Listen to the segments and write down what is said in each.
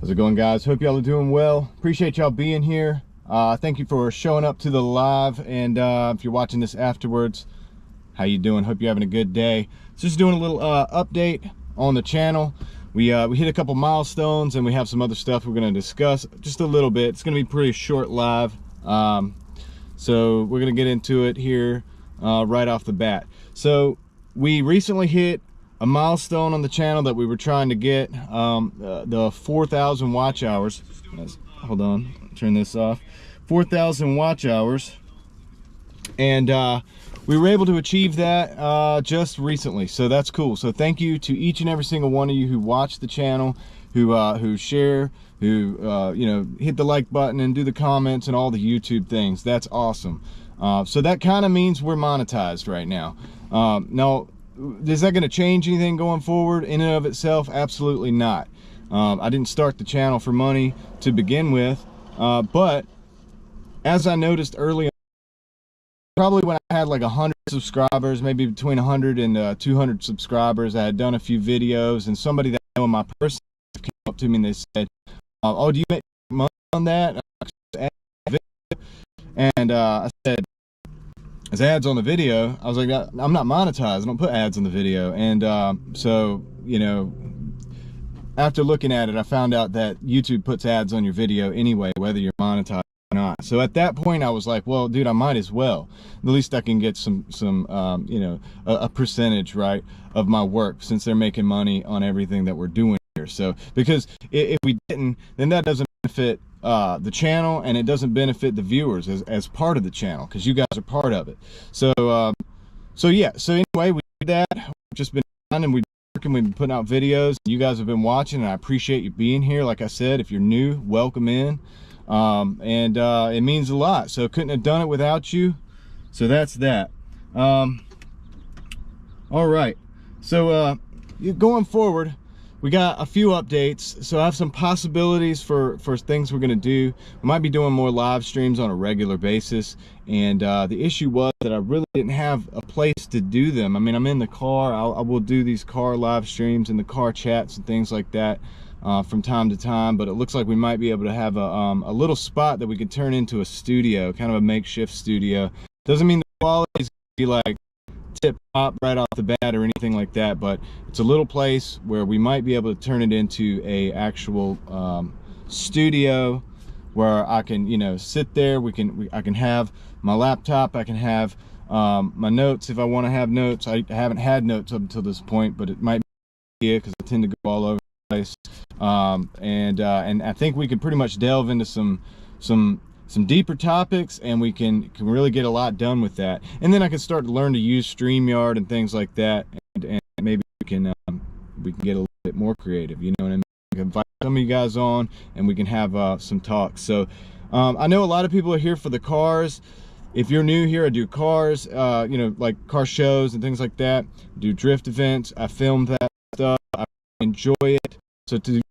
How's it going, guys? Hope y'all are doing well. Appreciate y'all being here. Thank you for showing up to the live, and if you're watching this afterwards, how you doing? Hope you're having a good day. Just doing a little update on the channel. We hit a couple milestones, and we have some other stuff we're going to discuss just a little bit. It's going to be pretty short live, so we're going to get into it here right off the bat. So we recently hit a milestone on the channel that we were trying to get, the 4,000 watch hours. Hold on, turn this off. 4,000 watch hours, and we were able to achieve that just recently, so that's cool. So thank you to each and every single one of you who watch the channel, who share, who you know, hit the like button and do the comments and all the YouTube things. That's awesome. So that kind of means we're monetized right now. Now, is that going to change anything going forward in and of itself? Absolutely not. I didn't start the channel for money to begin with, but as I noticed early on, probably when I had like 100 subscribers, maybe between 100 and 200 subscribers, I had done a few videos, and somebody that I know in my person came up to me and they said, oh, do you make money on that? And I said, as ads on the video. I was like, I'm not monetized, I don't put ads on the video. And so, you know, after looking at it, I found out that YouTube puts ads on your video anyway, whether you're monetized or not. So at that point I was like, well, dude, I might as well. At least I can get some you know, a percentage, right, of my work, since they're making money on everything that we're doing here. So because if we didn't, then that doesn't benefit the channel, and it doesn't benefit the viewers as part of the channel, because you guys are part of it. So so yeah, so anyway, we did that. We've just been on, and we've been putting out videos. You guys have been watching, and I appreciate you being here. Like I said, if you're new, welcome in, and it means a lot. So couldn't have done it without you. So that's that. All right, so going forward, we got a few updates. So I have some possibilities for things we're gonna do. We might be doing more live streams on a regular basis, and the issue was that I really didn't have a place to do them. I mean, I'm in the car. I will do these car live streams and the car chats and things like that from time to time, but it looks like we might be able to have a little spot that we could turn into a studio, kind of a makeshift studio. Doesn't mean the quality is gonna be like tip top right off the bat or anything like that, but it's a little place where we might be able to turn it into a actual studio where I can, you know, sit there. I can have my laptop, I can have my notes if I want to have notes. I haven't had notes up until this point, but it might be here because I tend to go all over the place, and I think we can pretty much delve into some deeper topics, and we can really get a lot done with that. And then I can start to learn to use StreamYard and things like that, and maybe we can get a little bit more creative, you know what I mean? We can invite some of you guys on, and we can have some talks. So I know a lot of people are here for the cars. If you're new here, I do cars, you know, like car shows and things like that. I do drift events. I film that stuff. I enjoy it. So to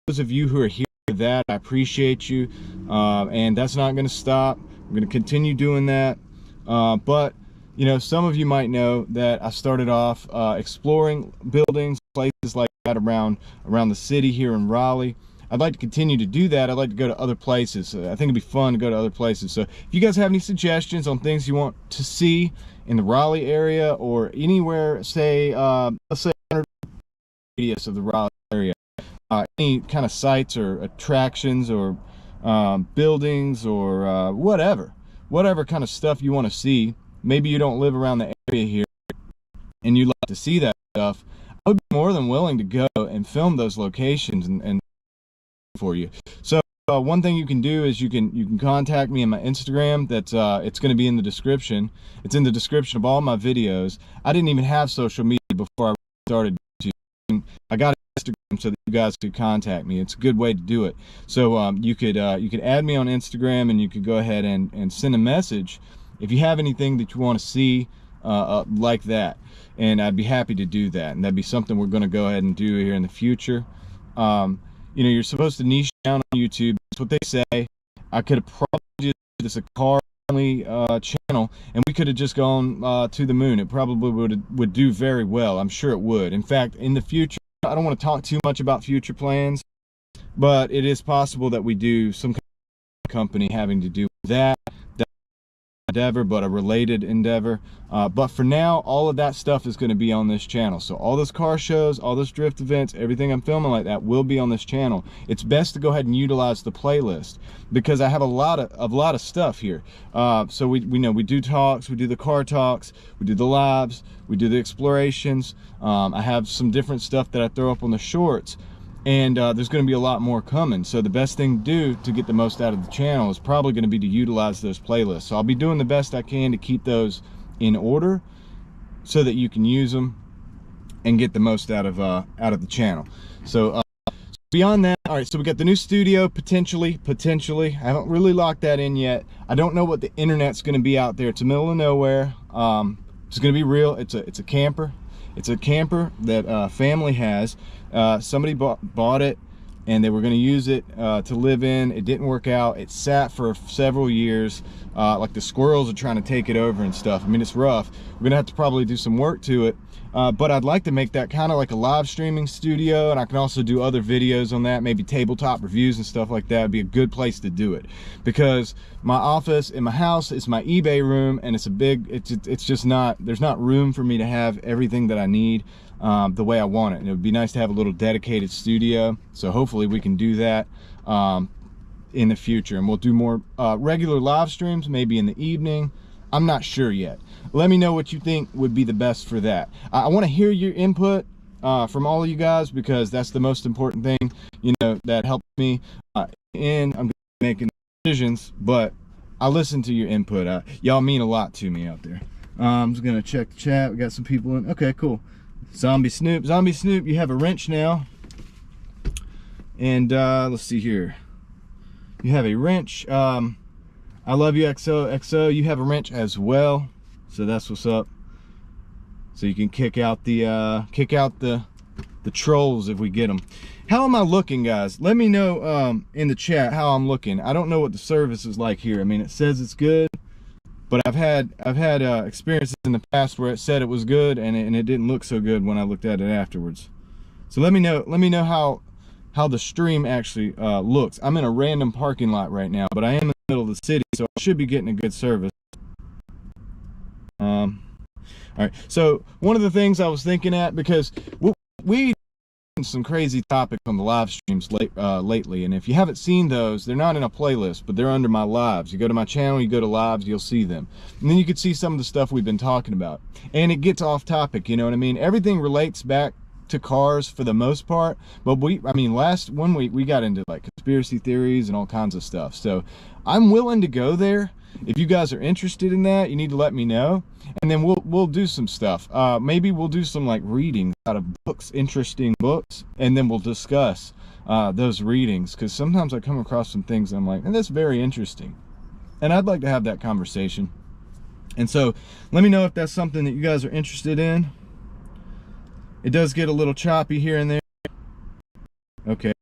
those of you who are here for that, I appreciate you, and that's not going to stop. I'm going to continue doing that, but you know, some of you might know that I started off exploring buildings, places like that around the city here in Raleigh. I'd like to continue to do that. I'd like to go to other places. I think it'd be fun to go to other places. So if you guys have any suggestions on things you want to see in the Raleigh area or anywhere, say let's say 100 radius of the Raleigh area, any kind of sites or attractions or buildings or whatever kind of stuff you want to see. Maybe you don't live around the area here and you'd like to see that stuff. I would be more than willing to go and film those locations and for you. So one thing you can do is you can contact me on my Instagram. That's it's going to be in the description. It's in the description of all my videos. I didn't even have social media before I started YouTube. I got Instagram so that you guys could contact me. It's a good way to do it. So you could add me on Instagram, and you could go ahead and send a message if you have anything that you want to see like that, and I'd be happy to do that. And that'd be something we're going to go ahead and do here in the future. You know, you're supposed to niche down on YouTube. That's what they say. I could have probably just made this a car only channel, and we could have just gone to the moon. It probably would do very well. I'm sure it would. In fact, in the future, I don't want to talk too much about future plans, but it is possible that we do some kind of company having to do with that endeavor, but a related endeavor. But for now, all of that stuff is going to be on this channel. So all those car shows, all those drift events, everything I'm filming like that will be on this channel. It's best to go ahead and utilize the playlist because I have a lot of stuff here. So we know we do talks, we do the car talks, we do the lives, we do the explorations. I have some different stuff that I throw up on the shorts. And there's going to be a lot more coming. So the best thing to do to get the most out of the channel is probably going to be to utilize those playlists. So I'll be doing the best I can to keep those in order so that you can use them and get the most out of the channel. So beyond that, all right, so we got the new studio potentially. I haven't really locked that in yet. I don't know what the internet's going to be out there. It's the middle of nowhere. It's going to be real. It's a camper. It's a camper that family has. Somebody bought it and they were going to use it to live in. It didn't work out. It sat for several years. Like the squirrels are trying to take it over and stuff. I mean, it's rough. We're going to have to probably do some work to it. But I'd like to make that kind of like a live streaming studio, and I can also do other videos on that, maybe tabletop reviews and stuff like that. It'd be a good place to do it because my office in my house is my eBay room, and it's just not, there's not room for me to have everything that I need the way I want it. And it would be nice to have a little dedicated studio. So hopefully we can do that in the future, and we'll do more regular live streams, maybe in the evening. I'm not sure yet. Let me know what you think would be the best for that. I want to hear your input from all of you guys because that's the most important thing, you know, that helps me. And I'm making decisions, but I listen to your input. Y'all mean a lot to me out there. I'm just gonna check the chat. We got some people in. Okay, cool. Zombie Snoop, you have a wrench now. And let's see here. You have a wrench. I love you, XO. You have a wrench as well, so that's what's up. So you can kick out the trolls if we get them. How am I looking, guys? Let me know in the chat how I'm looking. I don't know what the service is like here. I mean, it says it's good, but I've had experiences in the past where it said it was good and it didn't look so good when I looked at it afterwards. So let me know how the stream actually looks. I'm in a random parking lot right now, but I am in the middle of the city, so I should be getting a good service. All right, so one of the things I was thinking at, because we some crazy topics on the live streams lately, and if you haven't seen those, they're not in a playlist, but they're under my lives. You go to my channel, you go to lives, you'll see them, and then you can see some of the stuff we've been talking about, and it gets off topic, you know what I mean? Everything relates back to cars for the most part, but I mean last 1 week we got into like conspiracy theories and all kinds of stuff, so I'm willing to go there. If you guys are interested in that, you need to let me know, and then we'll do some stuff. Maybe we'll do some like readings out of books, interesting books, and then we'll discuss those readings, because sometimes I come across some things and I'm like, that's very interesting, and I'd like to have that conversation. And so let me know if that's something that you guys are interested in. It does get a little choppy here and there. Okay.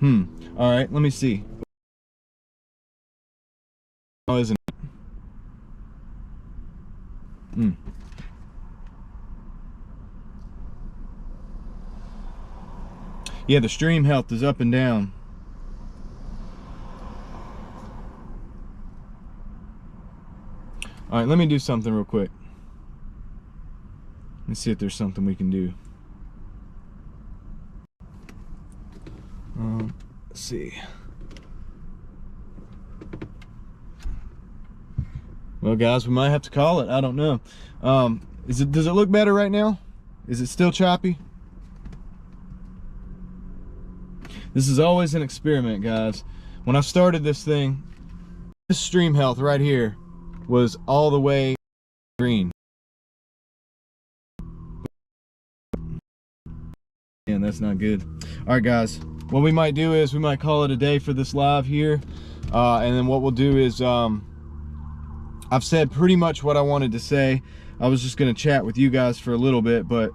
All right, let me see. Oh, isn't it? Yeah, the stream health is up and down. All right, let me do something real quick. Let's see if there's something we can do. Let's see. Well, guys, we might have to call it. I don't know. Does it look better right now? Is it still choppy? This is always an experiment, guys. When I started this thing, this stream health right here was all the way green. And that's not good. All right, guys. What we might do is we might call it a day for this live here. And then what we'll do is I've said pretty much what I wanted to say. I was just going to chat with you guys for a little bit, but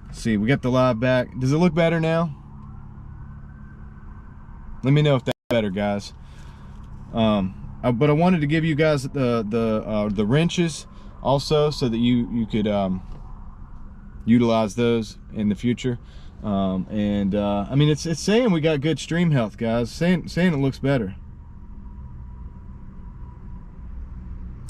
let's see, we got the live back. Does it look better now? Let me know if that's better, guys. But I wanted to give you guys the wrenches also, so that you could utilize those in the future. I mean, it's saying we got good stream health, guys. Saying it looks better.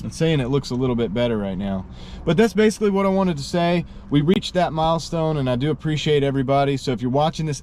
It's saying it looks a little bit better right now. But that's basically what I wanted to say. We reached that milestone, and I do appreciate everybody. So if you're watching this